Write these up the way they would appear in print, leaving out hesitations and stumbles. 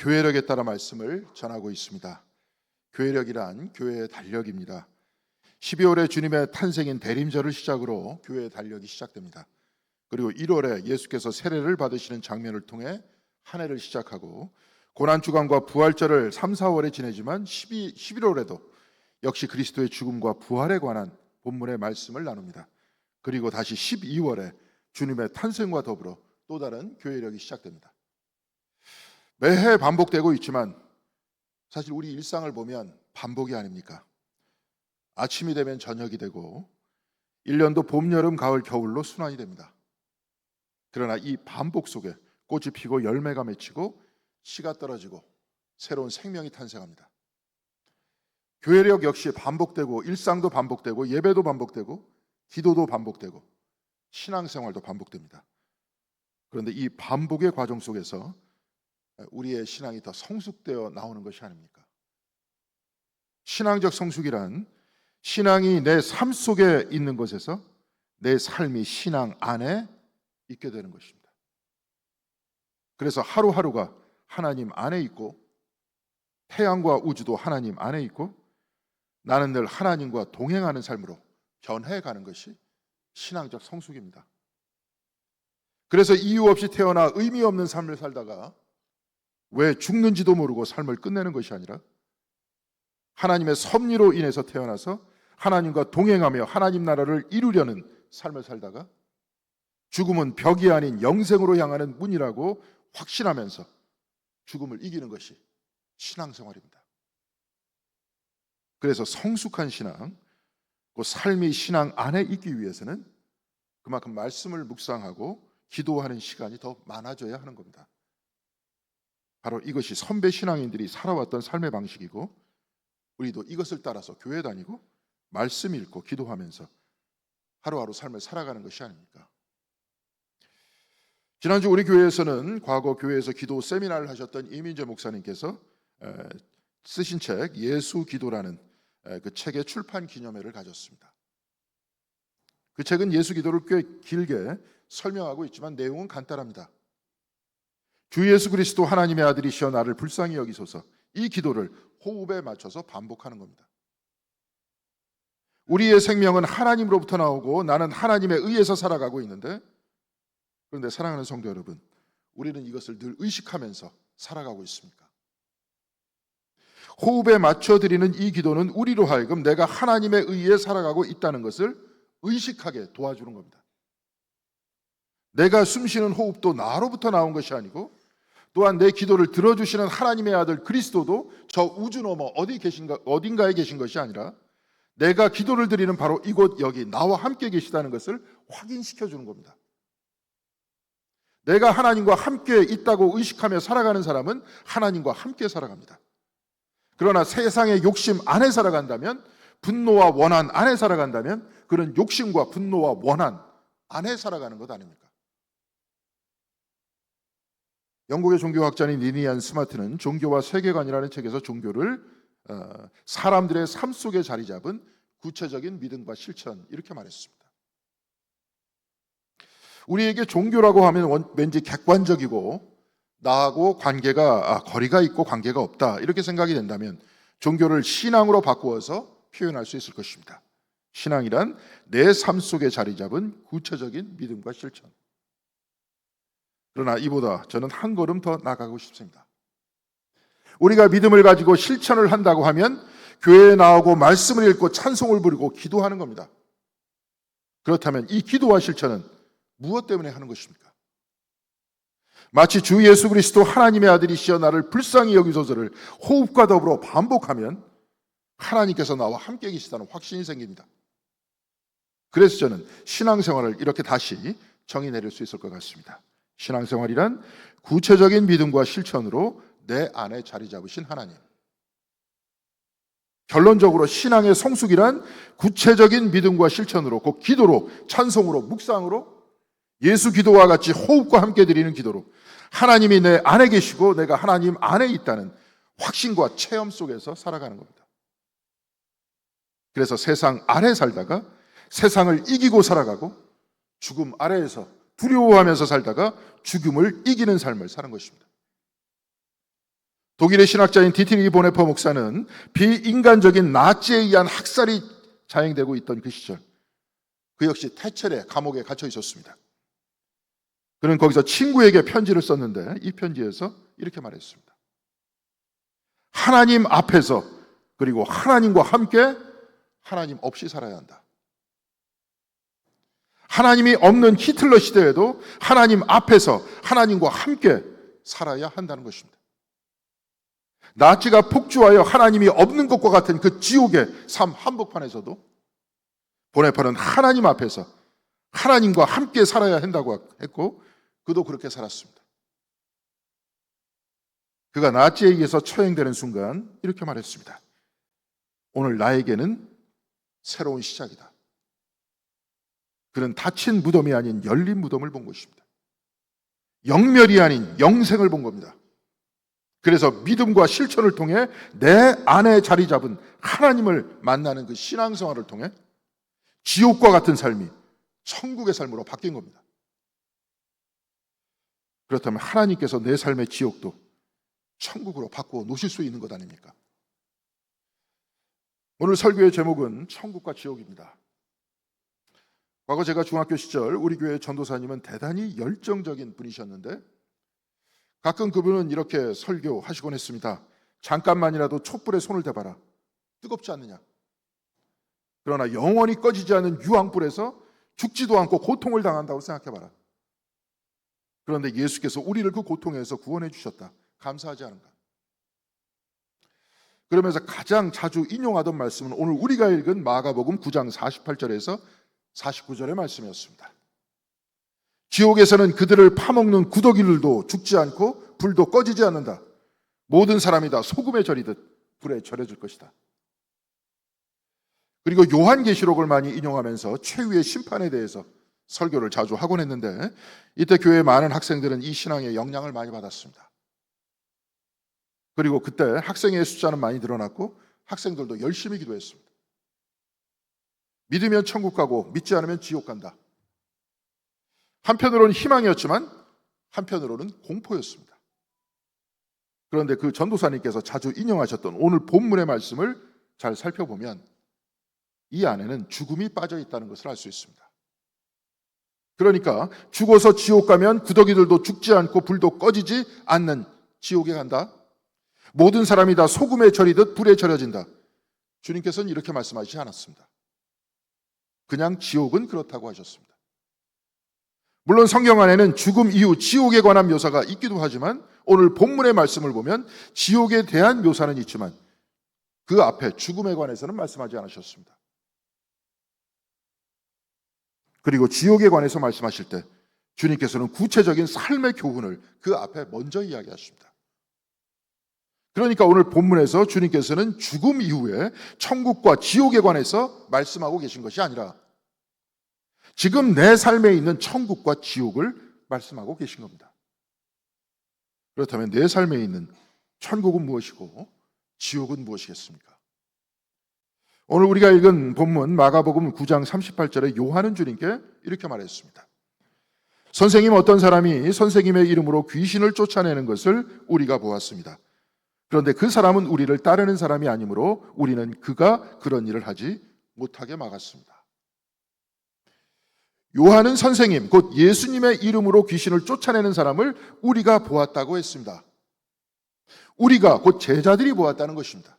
교회력에 따라 말씀을 전하고 있습니다. 교회력이란 교회의 달력입니다. 12월에 주님의 탄생인 대림절을 시작으로 교회의 달력이 시작됩니다. 그리고 1월에 예수께서 세례를 받으시는 장면을 통해 한 해를 시작하고 고난주간과 부활절을 3, 4월에 지내지만 11월에도 역시 그리스도의 죽음과 부활에 관한 본문의 말씀을 나눕니다. 그리고 다시 12월에 주님의 탄생과 더불어 또 다른 교회력이 시작됩니다. 매해 반복되고 있지만 사실 우리 일상을 보면 반복이 아닙니까? 아침이 되면 저녁이 되고 1년도 봄, 여름, 가을, 겨울로 순환이 됩니다. 그러나 이 반복 속에 꽃이 피고 열매가 맺히고 씨가 떨어지고 새로운 생명이 탄생합니다. 교회력 역시 반복되고 일상도 반복되고 예배도 반복되고 기도도 반복되고 신앙생활도 반복됩니다. 그런데 이 반복의 과정 속에서 우리의 신앙이 더 성숙되어 나오는 것이 아닙니까? 신앙적 성숙이란 신앙이 내 삶 속에 있는 것에서 내 삶이 신앙 안에 있게 되는 것입니다. 그래서 하루하루가 하나님 안에 있고 태양과 우주도 하나님 안에 있고 나는 늘 하나님과 동행하는 삶으로 변해가는 것이 신앙적 성숙입니다. 그래서 이유 없이 태어나 의미 없는 삶을 살다가 왜 죽는지도 모르고 삶을 끝내는 것이 아니라 하나님의 섭리로 인해서 태어나서 하나님과 동행하며 하나님 나라를 이루려는 삶을 살다가 죽음은 벽이 아닌 영생으로 향하는 문이라고 확신하면서 죽음을 이기는 것이 신앙생활입니다. 그래서 성숙한 신앙, 그 삶이 신앙 안에 있기 위해서는 그만큼 말씀을 묵상하고 기도하는 시간이 더 많아져야 하는 겁니다. 바로 이것이 선배 신앙인들이 살아왔던 삶의 방식이고 우리도 이것을 따라서 교회 다니고 말씀 읽고 기도하면서 하루하루 삶을 살아가는 것이 아닙니까? 지난주 우리 교회에서는 과거 교회에서 기도 세미나를 하셨던 이민재 목사님께서 쓰신 책 예수 기도라는 그 책의 출판 기념회를 가졌습니다. 그 책은 예수 기도를 꽤 길게 설명하고 있지만 내용은 간단합니다. 주 예수 그리스도 하나님의 아들이시여 나를 불쌍히 여기소서, 이 기도를 호흡에 맞춰서 반복하는 겁니다. 우리의 생명은 하나님으로부터 나오고 나는 하나님에 의해서 살아가고 있는데, 그런데 사랑하는 성도 여러분, 우리는 이것을 늘 의식하면서 살아가고 있습니까? 호흡에 맞춰 드리는 이 기도는 우리로 하여금 내가 하나님에 의해 살아가고 있다는 것을 의식하게 도와주는 겁니다. 내가 숨쉬는 호흡도 나로부터 나온 것이 아니고 또한 내 기도를 들어주시는 하나님의 아들 그리스도도 저 우주 너머 어딘가에 계신 것이 아니라 내가 기도를 드리는 바로 이곳 여기 나와 함께 계시다는 것을 확인시켜 주는 겁니다. 내가 하나님과 함께 있다고 의식하며 살아가는 사람은 하나님과 함께 살아갑니다. 그러나 세상의 욕심 안에 살아간다면, 분노와 원한 안에 살아간다면 그런 욕심과 분노와 원한 안에 살아가는 것 아닙니까? 영국의 종교학자인 리니안 스마트는 종교와 세계관이라는 책에서 종교를 사람들의 삶 속에 자리 잡은 구체적인 믿음과 실천, 이렇게 말했습니다. 우리에게 종교라고 하면 왠지 객관적이고 나하고 관계가 거리가 있고 관계가 없다, 이렇게 생각이 된다면 종교를 신앙으로 바꾸어서 표현할 수 있을 것입니다. 신앙이란 내 삶 속에 자리 잡은 구체적인 믿음과 실천. 그러나 이보다 저는 한 걸음 더 나가고 싶습니다. 우리가 믿음을 가지고 실천을 한다고 하면 교회에 나오고 말씀을 읽고 찬송을 부르고 기도하는 겁니다. 그렇다면 이 기도와 실천은 무엇 때문에 하는 것입니까? 마치 주 예수 그리스도 하나님의 아들이시여 나를 불쌍히 여기소서를 호흡과 더불어 반복하면 하나님께서 나와 함께 계시다는 확신이 생깁니다. 그래서 저는 신앙생활을 이렇게 다시 정의 내릴 수 있을 것 같습니다. 신앙생활이란 구체적인 믿음과 실천으로 내 안에 자리 잡으신 하나님. 결론적으로 신앙의 성숙이란 구체적인 믿음과 실천으로, 곧 기도로, 찬송으로, 묵상으로, 예수 기도와 같이 호흡과 함께 드리는 기도로 하나님이 내 안에 계시고 내가 하나님 안에 있다는 확신과 체험 속에서 살아가는 겁니다. 그래서 세상 아래 살다가 세상을 이기고 살아가고 죽음 아래에서 두려워하면서 살다가 죽음을 이기는 삶을 사는 것입니다. 독일의 신학자인 디트리히 보네퍼 목사는 비인간적인 나치에 의한 학살이 자행되고 있던 그 시절, 그 역시 태첼의 감옥에 갇혀 있었습니다. 그는 거기서 친구에게 편지를 썼는데 이 편지에서 이렇게 말했습니다. 하나님 앞에서, 그리고 하나님과 함께 하나님 없이 살아야 한다. 하나님이 없는 히틀러 시대에도 하나님 앞에서 하나님과 함께 살아야 한다는 것입니다. 나치가 폭주하여 하나님이 없는 것과 같은 그 지옥의 삶 한복판에서도 보네퍼는 하나님 앞에서 하나님과 함께 살아야 한다고 했고, 그도 그렇게 살았습니다. 그가 나치에 의해서 처형되는 순간 이렇게 말했습니다. 오늘 나에게는 새로운 시작이다. 그는 닫힌 무덤이 아닌 열린 무덤을 본 것입니다. 영멸이 아닌 영생을 본 겁니다. 그래서 믿음과 실천을 통해 내 안에 자리 잡은 하나님을 만나는 그 신앙생활을 통해 지옥과 같은 삶이 천국의 삶으로 바뀐 겁니다. 그렇다면 하나님께서 내 삶의 지옥도 천국으로 바꾸어 놓으실 수 있는 것 아닙니까? 오늘 설교의 제목은 천국과 지옥입니다. 과거 제가 중학교 시절 우리 교회 전도사님은 대단히 열정적인 분이셨는데 가끔 그분은 이렇게 설교하시곤 했습니다. 잠깐만이라도 촛불에 손을 대봐라. 뜨겁지 않느냐? 그러나 영원히 꺼지지 않는 유황불에서 죽지도 않고 고통을 당한다고 생각해봐라. 그런데 예수께서 우리를 그 고통에서 구원해 주셨다. 감사하지 않은가? 그러면서 가장 자주 인용하던 말씀은 오늘 우리가 읽은 마가복음 9장 48절에서 49절의 말씀이었습니다. 지옥에서는 그들을 파먹는 구더기들도 죽지 않고 불도 꺼지지 않는다. 모든 사람이 다 소금에 절이듯 불에 절여질 것이다. 그리고 요한계시록을 많이 인용하면서 최후의 심판에 대해서 설교를 자주 하곤 했는데 이때 교회의 많은 학생들은 이 신앙의 영향을 많이 받았습니다. 그리고 그때 학생의 숫자는 많이 늘어났고 학생들도 열심히 기도했습니다. 믿으면 천국 가고 믿지 않으면 지옥 간다. 한편으로는 희망이었지만 한편으로는 공포였습니다. 그런데 그 전도사님께서 자주 인용하셨던 오늘 본문의 말씀을 잘 살펴보면 이 안에는 죽음이 빠져 있다는 것을 알 수 있습니다. 그러니까 죽어서 지옥 가면 구더기들도 죽지 않고 불도 꺼지지 않는 지옥에 간다. 모든 사람이 다 소금에 절이듯 불에 절여진다. 주님께서는 이렇게 말씀하시지 않았습니다. 그냥 지옥은 그렇다고 하셨습니다. 물론 성경 안에는 죽음 이후 지옥에 관한 묘사가 있기도 하지만 오늘 본문의 말씀을 보면 지옥에 대한 묘사는 있지만 그 앞에 죽음에 관해서는 말씀하지 않으셨습니다. 그리고 지옥에 관해서 말씀하실 때 주님께서는 구체적인 삶의 교훈을 그 앞에 먼저 이야기하십니다. 그러니까 오늘 본문에서 주님께서는 죽음 이후에 천국과 지옥에 관해서 말씀하고 계신 것이 아니라 지금 내 삶에 있는 천국과 지옥을 말씀하고 계신 겁니다. 그렇다면 내 삶에 있는 천국은 무엇이고 지옥은 무엇이겠습니까? 오늘 우리가 읽은 본문 마가복음 9장 38절에 요한은 주님께 이렇게 말했습니다. 선생님, 어떤 사람이 선생님의 이름으로 귀신을 쫓아내는 것을 우리가 보았습니다. 그런데 그 사람은 우리를 따르는 사람이 아니므로 우리는 그가 그런 일을 하지 못하게 막았습니다. 요한은 선생님, 곧 예수님의 이름으로 귀신을 쫓아내는 사람을 우리가 보았다고 했습니다. 우리가 곧 제자들이 보았다는 것입니다.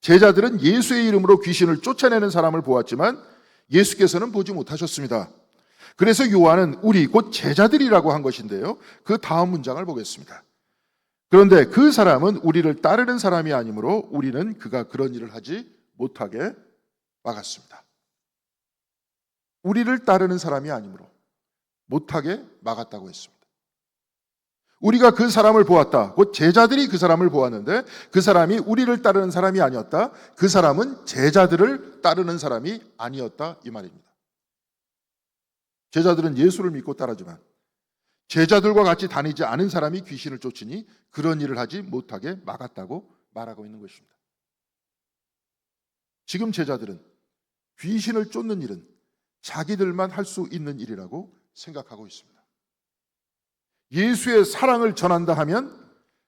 제자들은 예수의 이름으로 귀신을 쫓아내는 사람을 보았지만 예수께서는 보지 못하셨습니다. 그래서 요한은 우리 곧 제자들이라고 한 것인데요. 그 다음 문장을 보겠습니다. 그런데 그 사람은 우리를 따르는 사람이 아니므로 우리는 그가 그런 일을 하지 못하게 막았습니다. 우리를 따르는 사람이 아니므로 못하게 막았다고 했습니다. 우리가 그 사람을 보았다. 곧 제자들이 그 사람을 보았는데 그 사람이 우리를 따르는 사람이 아니었다. 그 사람은 제자들을 따르는 사람이 아니었다. 이 말입니다. 제자들은 예수를 믿고 따르지만 제자들과 같이 다니지 않은 사람이 귀신을 쫓으니 그런 일을 하지 못하게 막았다고 말하고 있는 것입니다. 지금 제자들은 귀신을 쫓는 일은 자기들만 할 수 있는 일이라고 생각하고 있습니다. 예수의 사랑을 전한다 하면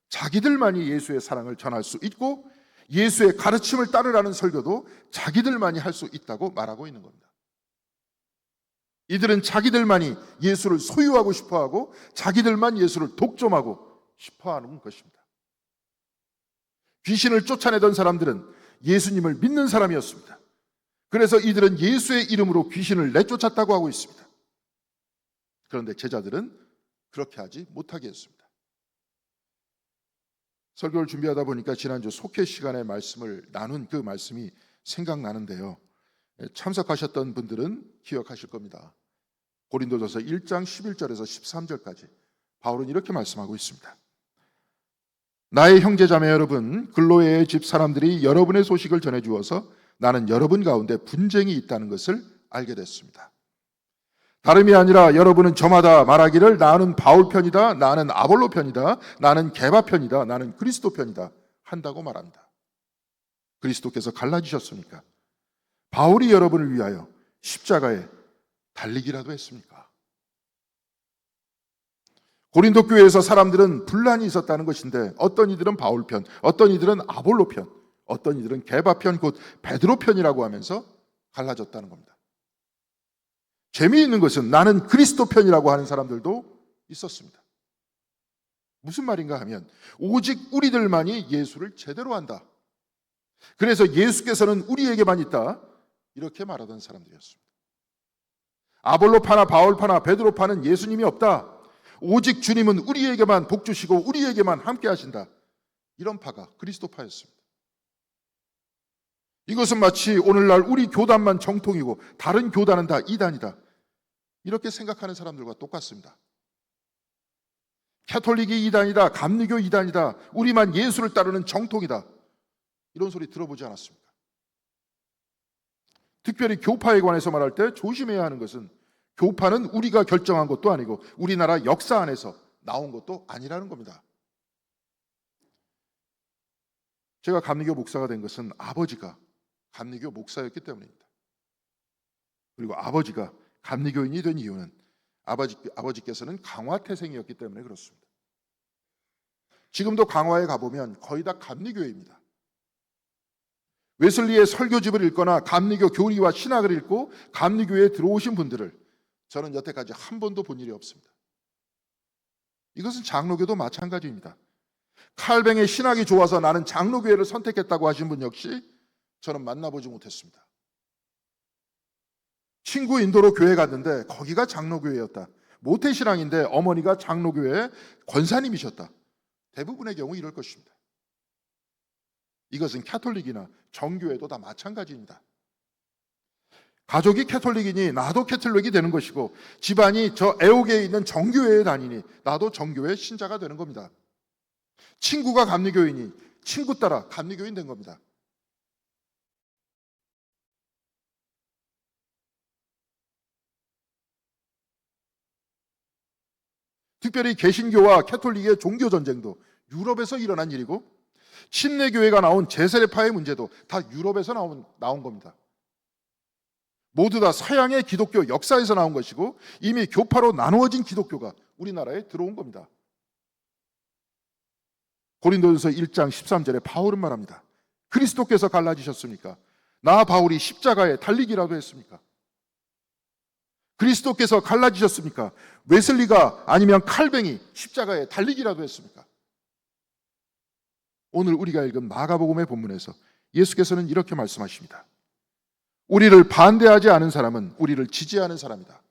자기들만이 예수의 사랑을 전할 수 있고 예수의 가르침을 따르라는 설교도 자기들만이 할 수 있다고 말하고 있는 겁니다. 이들은 자기들만이 예수를 소유하고 싶어하고 자기들만 예수를 독점하고 싶어하는 것입니다. 귀신을 쫓아내던 사람들은 예수님을 믿는 사람이었습니다. 그래서 이들은 예수의 이름으로 귀신을 내쫓았다고 하고 있습니다. 그런데 제자들은 그렇게 하지 못하게 했습니다. 설교를 준비하다 보니까 지난주 속회 시간에 말씀을 나눈 그 말씀이 생각나는데요. 참석하셨던 분들은 기억하실 겁니다. 고린도전서 1장 11절에서 13절까지 바울은 이렇게 말씀하고 있습니다. 나의 형제자매 여러분, 글로에의 집 사람들이 여러분의 소식을 전해주어서 나는 여러분 가운데 분쟁이 있다는 것을 알게 됐습니다. 다름이 아니라 여러분은 저마다 말하기를 나는 바울 편이다, 나는 아볼로 편이다, 나는 게바 편이다, 나는 그리스도 편이다 한다고 말합니다. 그리스도께서 갈라지셨습니까? 바울이 여러분을 위하여 십자가에 달리기라도 했습니까? 고린도 교회에서 사람들은 분란이 있었다는 것인데 어떤 이들은 바울 편, 어떤 이들은 아볼로 편, 어떤 이들은 게바 편, 곧 베드로 편이라고 하면서 갈라졌다는 겁니다. 재미있는 것은 나는 그리스도 편이라고 하는 사람들도 있었습니다. 무슨 말인가 하면 오직 우리들만이 예수를 제대로 한다. 그래서 예수께서는 우리에게만 있다. 이렇게 말하던 사람들이었습니다. 아볼로파나 바울파나 베드로파는 예수님이 없다. 오직 주님은 우리에게만 복 주시고 우리에게만 함께 하신다. 이런 파가 그리스도파였습니다. 이것은 마치 오늘날 우리 교단만 정통이고 다른 교단은 다 이단이다. 이렇게 생각하는 사람들과 똑같습니다. 캐톨릭이 이단이다, 감리교 이단이다, 우리만 예수를 따르는 정통이다. 이런 소리 들어보지 않았습니까? 특별히 교파에 관해서 말할 때 조심해야 하는 것은 교파는 우리가 결정한 것도 아니고 우리나라 역사 안에서 나온 것도 아니라는 겁니다. 제가 감리교 목사가 된 것은 아버지가 감리교 목사였기 때문입니다. 그리고 아버지가 감리교인이 된 이유는 아버지께서는 강화 태생이었기 때문에 그렇습니다. 지금도 강화에 가보면 거의 다 감리교회입니다. 웨슬리의 설교집을 읽거나 감리교 교리와 신학을 읽고 감리교회에 들어오신 분들을 저는 여태까지 한 번도 본 일이 없습니다. 이것은 장로교도 마찬가지입니다. 칼뱅의 신학이 좋아서 나는 장로교회를 선택했다고 하신 분 역시 저는 만나보지 못했습니다. 친구 인도로 교회 갔는데 거기가 장로교회였다. 모태신앙인데 어머니가 장로교회 권사님이셨다. 대부분의 경우 이럴 것입니다. 이것은 캐톨릭이나 정교회도 다 마찬가지입니다. 가족이 캐톨릭이니 나도 캐톨릭이 되는 것이고 집안이 저 애옥에 있는 정교회에 다니니 나도 정교회 신자가 되는 겁니다. 친구가 감리교인이 친구 따라 감리교인 된 겁니다. 특별히 개신교와 캐톨릭의 종교 전쟁도 유럽에서 일어난 일이고 침례교회가 나온 제세례파의 문제도 다 유럽에서 나온 겁니다. 모두 다 서양의 기독교 역사에서 나온 것이고 이미 교파로 나누어진 기독교가 우리나라에 들어온 겁니다. 고린도전서 1장 13절에 바울은 말합니다. 그리스도께서 갈라지셨습니까? 나 바울이 십자가에 달리기라도 했습니까? 그리스도께서 갈라지셨습니까? 웨슬리가 아니면 칼뱅이 십자가에 달리기라도 했습니까? 오늘 우리가 읽은 마가복음의 본문에서 예수께서는 이렇게 말씀하십니다. 우리를 반대하지 않은 사람은 우리를 지지하는 사람이다.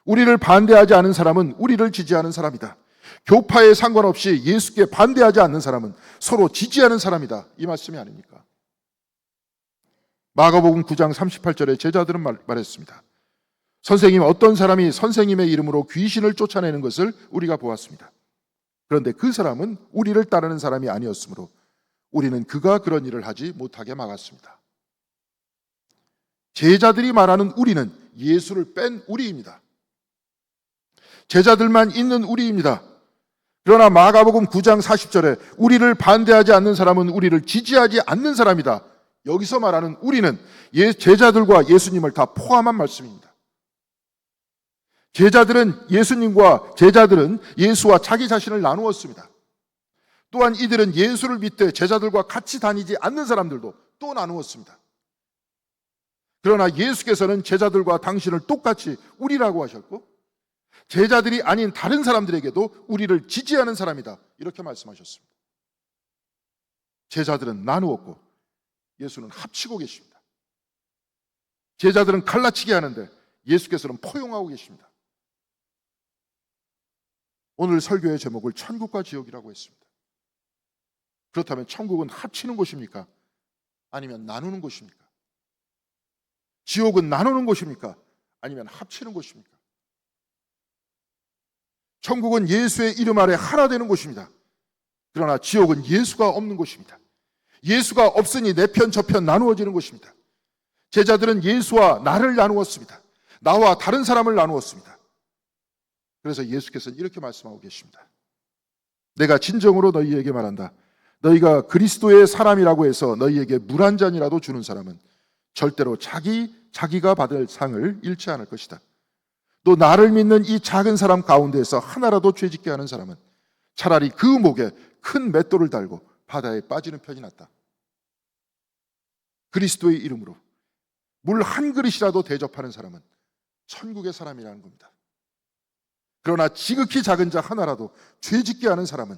우리를 반대하지 않은 사람은 우리를 지지하는 사람이다. 교파에 상관없이 예수께 반대하지 않는 사람은 서로 지지하는 사람이다. 이 말씀이 아닙니까? 마가복음 9장 38절에 제자들은 말했습니다. 선생님, 어떤 사람이 선생님의 이름으로 귀신을 쫓아내는 것을 우리가 보았습니다. 그런데 그 사람은 우리를 따르는 사람이 아니었으므로 우리는 그가 그런 일을 하지 못하게 막았습니다. 제자들이 말하는 우리는 예수를 뺀 우리입니다. 제자들만 있는 우리입니다. 그러나 마가복음 9장 40절에 우리를 반대하지 않는 사람은 우리를 지지하지 않는 사람이다. 여기서 말하는 우리는 제자들과 예수님을 다 포함한 말씀입니다. 제자들은 예수와 자기 자신을 나누었습니다. 또한 이들은 예수를 믿되 제자들과 같이 다니지 않는 사람들도 또 나누었습니다. 그러나 예수께서는 제자들과 당신을 똑같이 우리라고 하셨고 제자들이 아닌 다른 사람들에게도 우리를 지지하는 사람이다 이렇게 말씀하셨습니다. 제자들은 나누었고 예수는 합치고 계십니다. 제자들은 갈라치게 하는데 예수께서는 포용하고 계십니다. 오늘 설교의 제목을 천국과 지옥이라고 했습니다. 그렇다면 천국은 합치는 곳입니까? 아니면 나누는 곳입니까? 지옥은 나누는 곳입니까? 아니면 합치는 곳입니까? 천국은 예수의 이름 아래 하나 되는 곳입니다. 그러나 지옥은 예수가 없는 곳입니다. 예수가 없으니 내 편 저편 나누어지는 곳입니다. 제자들은 예수와 나를 나누었습니다. 나와 다른 사람을 나누었습니다. 그래서 예수께서는 이렇게 말씀하고 계십니다. 내가 진정으로 너희에게 말한다. 너희가 그리스도의 사람이라고 해서 너희에게 물 한 잔이라도 주는 사람은 절대로 자기가 받을 상을 잃지 않을 것이다. 또 나를 믿는 이 작은 사람 가운데에서 하나라도 죄짓게 하는 사람은 차라리 그 목에 큰 맷돌을 달고 바다에 빠지는 편이 낫다. 그리스도의 이름으로 물 한 그릇이라도 대접하는 사람은 천국의 사람이라는 겁니다. 그러나 지극히 작은 자 하나라도 죄짓게 하는 사람은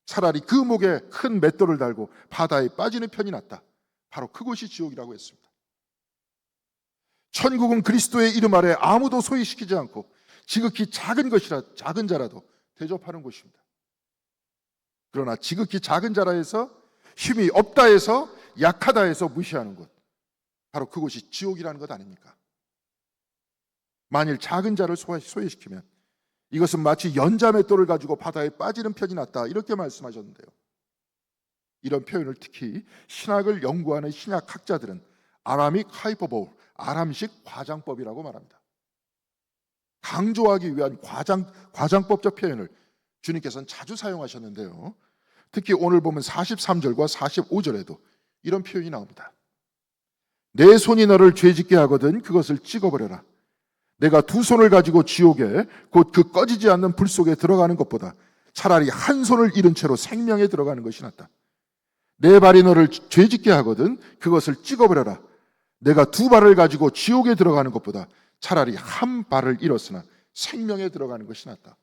차라리 그 목에 큰 맷돌을 달고 바다에 빠지는 편이 낫다. 바로 그곳이 지옥이라고 했습니다. 천국은 그리스도의 이름 아래 아무도 소외시키지 않고 지극히 작은 자라도 대접하는 곳입니다. 그러나 지극히 작은 자라 해서 힘이 없다 해서 약하다 해서 무시하는 곳, 바로 그곳이 지옥이라는 것 아닙니까? 만일 작은 자를 소외시키면 이것은 마치 연자맷돌을 가지고 바다에 빠지는 편이 낫다 이렇게 말씀하셨는데요. 이런 표현을 특히 신학을 연구하는 신약학자들은 아라믹 하이퍼볼, 아람식 과장법이라고 말합니다. 강조하기 위한 과장법적 표현을 주님께서는 자주 사용하셨는데요. 특히 오늘 보면 43절과 45절에도 이런 표현이 나옵니다. 내 손이 너를 죄짓게 하거든 그것을 찍어버려라. 내가 두 손을 가지고 지옥에 곧 그 꺼지지 않는 불 속에 들어가는 것보다 차라리 한 손을 잃은 채로 생명에 들어가는 것이 낫다. 내 발이 너를 죄짓게 하거든 그것을 찍어버려라. 내가 두 발을 가지고 지옥에 들어가는 것보다 차라리 한 발을 잃었으나 생명에 들어가는 것이 낫다.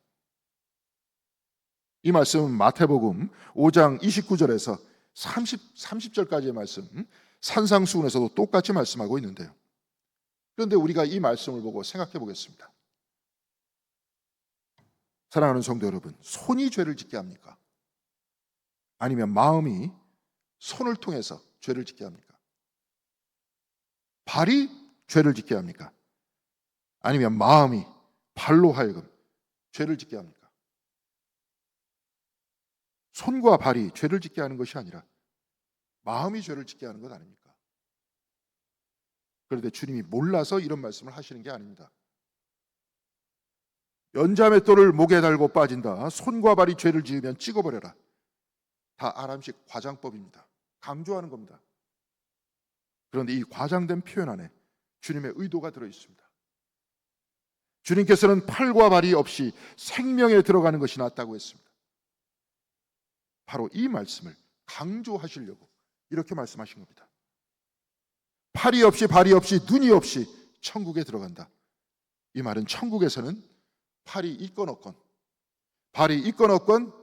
이 말씀은 마태복음 5장 29절에서 30절까지의 말씀, 산상수훈에서도 똑같이 말씀하고 있는데요. 그런데 우리가 이 말씀을 보고 생각해 보겠습니다. 사랑하는 성도 여러분, 손이 죄를 짓게 합니까? 아니면 마음이 손을 통해서 죄를 짓게 합니까? 발이 죄를 짓게 합니까? 아니면 마음이 발로 하여금 죄를 짓게 합니까? 손과 발이 죄를 짓게 하는 것이 아니라 마음이 죄를 짓게 하는 것 아닙니까? 그런데 주님이 몰라서 이런 말씀을 하시는 게 아닙니다. 연자맷돌을 목에 달고 빠진다. 손과 발이 죄를 지으면 찍어버려라. 다 아람식 과장법입니다. 강조하는 겁니다. 그런데 이 과장된 표현 안에 주님의 의도가 들어있습니다. 주님께서는 팔과 발이 없이 생명에 들어가는 것이 낫다고 했습니다. 바로 이 말씀을 강조하시려고 이렇게 말씀하신 겁니다. 팔이 없이 발이 없이 눈이 없이 천국에 들어간다. 이 말은 천국에서는 팔이 있건 없건, 발이 있건 없건,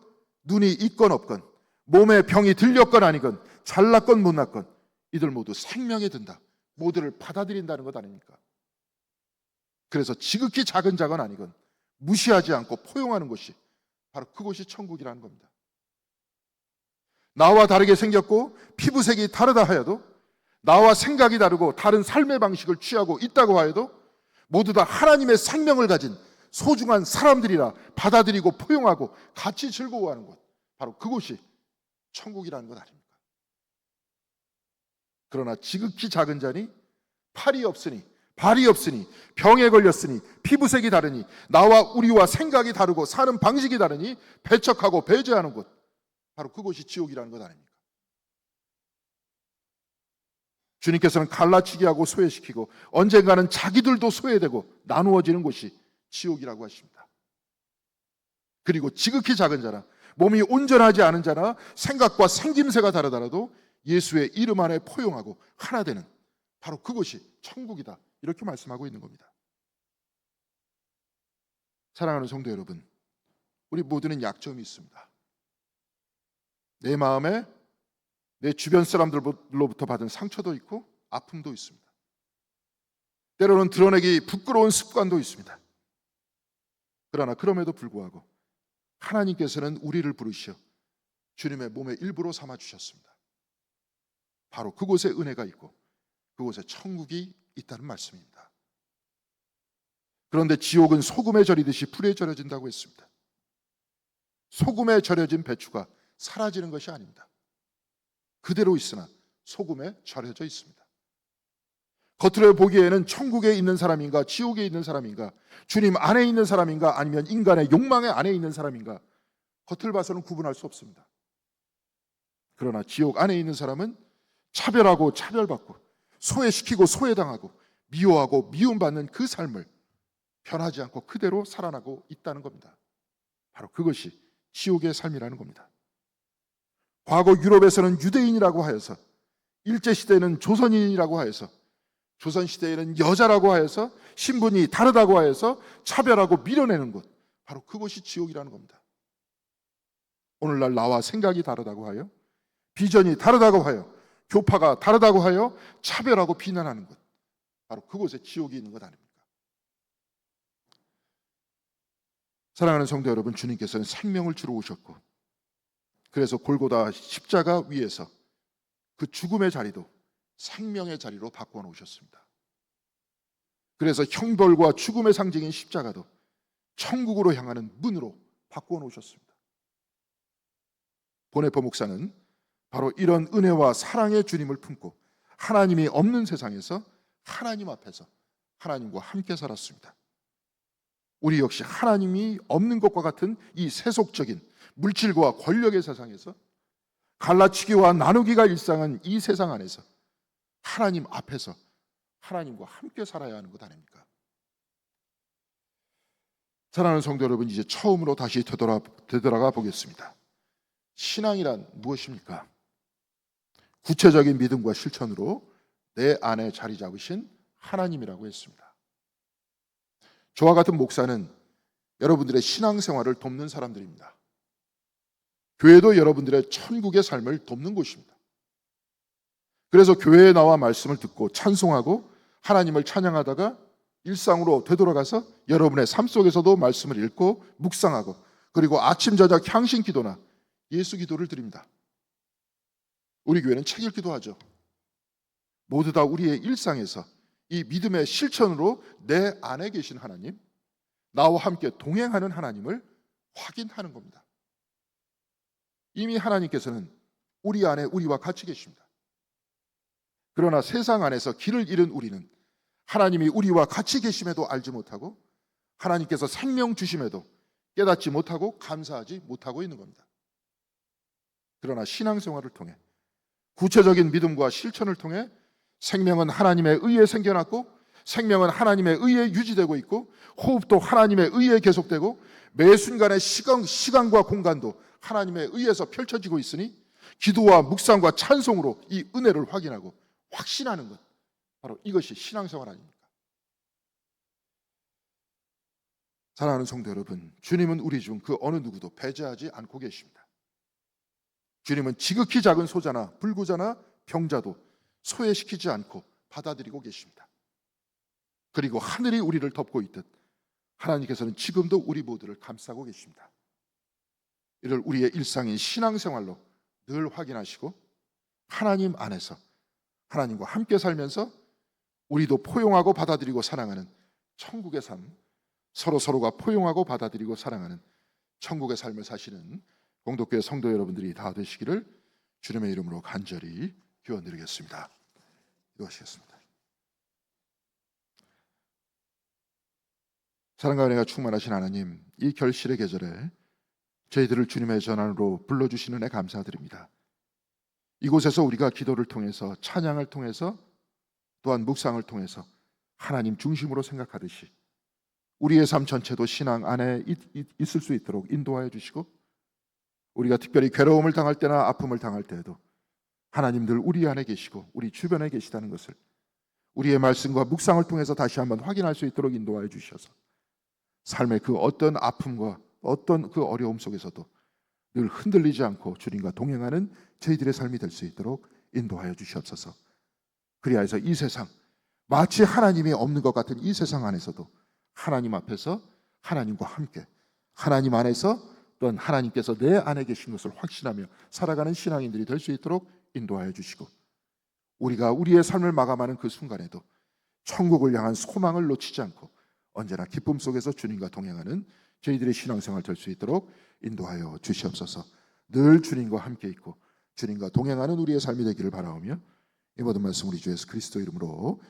눈이 있건 없건, 몸에 병이 들렸건 아니건, 잘났건 못났건 이들 모두 생명에 든다. 모두를 받아들인다는 것 아닙니까? 그래서 지극히 작은 자건 아니건 무시하지 않고 포용하는 것이 바로 그곳이 천국이라는 겁니다. 나와 다르게 생겼고 피부색이 다르다 하여도, 나와 생각이 다르고 다른 삶의 방식을 취하고 있다고 하여도 모두 다 하나님의 생명을 가진 소중한 사람들이라 받아들이고 포용하고 같이 즐거워하는 곳, 바로 그곳이 천국이라는 것 아닙니까? 그러나 지극히 작은 자니, 팔이 없으니, 발이 없으니, 병에 걸렸으니, 피부색이 다르니, 나와 우리와 생각이 다르고 사는 방식이 다르니 배척하고 배제하는 곳, 바로 그곳이 지옥이라는 것 아닙니까? 주님께서는 갈라치게 하고 소외시키고 언젠가는 자기들도 소외되고 나누어지는 곳이 지옥이라고 하십니다. 그리고 지극히 작은 자라, 몸이 온전하지 않은 자나 생각과 생김새가 다르더라도 예수의 이름 안에 포용하고 하나 되는, 바로 그것이 천국이다, 이렇게 말씀하고 있는 겁니다. 사랑하는 성도 여러분, 우리 모두는 약점이 있습니다. 내 마음에 내 주변 사람들로부터 받은 상처도 있고 아픔도 있습니다. 때로는 드러내기 부끄러운 습관도 있습니다. 그러나 그럼에도 불구하고 하나님께서는 우리를 부르시어 주님의 몸의 일부로 삼아 주셨습니다. 바로 그곳에 은혜가 있고 그곳에 천국이 있다는 말씀입니다. 그런데 지옥은 소금에 절이듯이 불에 절여진다고 했습니다. 소금에 절여진 배추가 사라지는 것이 아닙니다. 그대로 있으나 소금에 절여져 있습니다. 겉으로 보기에는 천국에 있는 사람인가 지옥에 있는 사람인가, 주님 안에 있는 사람인가 아니면 인간의 욕망의 안에 있는 사람인가, 겉을 봐서는 구분할 수 없습니다. 그러나 지옥 안에 있는 사람은 차별하고 차별받고 소외시키고 소외당하고 미워하고 미움받는 그 삶을 변하지 않고 그대로 살아나고 있다는 겁니다. 바로 그것이 지옥의 삶이라는 겁니다. 과거 유럽에서는 유대인이라고 하여서, 일제시대에는 조선인이라고 하여서, 조선시대에는 여자라고 하여서, 신분이 다르다고 하여서 차별하고 밀어내는 것, 바로 그것이 지옥이라는 겁니다. 오늘날 나와 생각이 다르다고 하여, 비전이 다르다고 하여, 교파가 다르다고 하여 차별하고 비난하는 것, 바로 그곳에 지옥이 있는 것 아닙니까? 사랑하는 성도 여러분, 주님께서는 생명을 주러 오셨고, 그래서 골고다 십자가 위에서 그 죽음의 자리도 생명의 자리로 바꿔 놓으셨습니다. 그래서 형벌과 죽음의 상징인 십자가도 천국으로 향하는 문으로 바꿔 놓으셨습니다. 보네포 목사는 바로 이런 은혜와 사랑의 주님을 품고 하나님이 없는 세상에서 하나님 앞에서 하나님과 함께 살았습니다. 우리 역시 하나님이 없는 것과 같은 이 세속적인 물질과 권력의 세상에서, 갈라치기와 나누기가 일상은 이 세상 안에서 하나님 앞에서 하나님과 함께 살아야 하는 것 아닙니까? 사랑하는 성도 여러분, 이제 처음으로 다시 되돌아가 보겠습니다. 신앙이란 무엇입니까? 구체적인 믿음과 실천으로 내 안에 자리 잡으신 하나님이라고 했습니다. 저와 같은 목사는 여러분들의 신앙생활을 돕는 사람들입니다. 교회도 여러분들의 천국의 삶을 돕는 곳입니다. 그래서 교회에 나와 말씀을 듣고 찬송하고 하나님을 찬양하다가 일상으로 되돌아가서 여러분의 삶 속에서도 말씀을 읽고 묵상하고, 그리고 아침 저녁 향신 기도나 예수 기도를 드립니다. 우리 교회는 책 읽기도 하죠. 모두 다 우리의 일상에서 이 믿음의 실천으로 내 안에 계신 하나님, 나와 함께 동행하는 하나님을 확인하는 겁니다. 이미 하나님께서는 우리 안에 우리와 같이 계십니다. 그러나 세상 안에서 길을 잃은 우리는 하나님이 우리와 같이 계심에도 알지 못하고, 하나님께서 생명 주심에도 깨닫지 못하고 감사하지 못하고 있는 겁니다. 그러나 신앙생활을 통해, 구체적인 믿음과 실천을 통해 생명은 하나님에 의해 생겨났고, 생명은 하나님에 의해 유지되고 있고, 호흡도 하나님에 의해 계속되고, 매 순간의 시간과 공간도 하나님에 의해서 펼쳐지고 있으니 기도와 묵상과 찬송으로 이 은혜를 확인하고 확신하는 것, 바로 이것이 신앙생활 아닙니까? 사랑하는 성도 여러분, 주님은 우리 중 그 어느 누구도 배제하지 않고 계십니다. 주님은 지극히 작은 소자나 불구자나 병자도 소외시키지 않고 받아들이고 계십니다. 그리고 하늘이 우리를 덮고 있듯 하나님께서는 지금도 우리 모두를 감싸고 계십니다. 이를 우리의 일상인 신앙생활로 늘 확인하시고, 하나님 안에서 하나님과 함께 살면서 우리도 포용하고 받아들이고 사랑하는 천국의 삶, 서로가 포용하고 받아들이고 사랑하는 천국의 삶을 사시는 공덕교회 성도 여러분들이 다 되시기를 주님의 이름으로 간절히 기원드리겠습니다. 기도하시겠습니다. 사랑과 은혜가 충만하신 하나님, 이 결실의 계절에 저희들을 주님의 전환으로 불러주시는 애 감사드립니다. 이곳에서 우리가 기도를 통해서, 찬양을 통해서, 또한 묵상을 통해서 하나님 중심으로 생각하듯이 우리의 삶 전체도 신앙 안에 있을 수 있도록 인도하여 주시고, 우리가 특별히 괴로움을 당할 때나 아픔을 당할 때에도 하나님 늘 우리 안에 계시고 우리 주변에 계시다는 것을 우리의 말씀과 묵상을 통해서 다시 한번 확인할 수 있도록 인도하여 주셔서 삶의 그 어떤 아픔과 어떤 그 어려움 속에서도 늘 흔들리지 않고 주님과 동행하는 저희들의 삶이 될 수 있도록 인도하여 주시옵소서. 그리하여서 이 세상, 마치 하나님이 없는 것 같은 이 세상 안에서도 하나님 앞에서 하나님과 함께, 하나님 안에서 또한 하나님께서 내 안에 계신 것을 확신하며 살아가는 신앙인들이 될 수 있도록 인도하여 주시고, 우리가 우리의 삶을 마감하는 그 순간에도 천국을 향한 소망을 놓치지 않고 언제나 기쁨 속에서 주님과 동행하는 저희들의 신앙생활 될 수 있도록 인도하여 주시옵소서. 늘 주님과 함께 있고 주님과 동행하는 우리의 삶이 되기를 바라오며 이 모든 말씀 우리 주 예수 그리스도 이름으로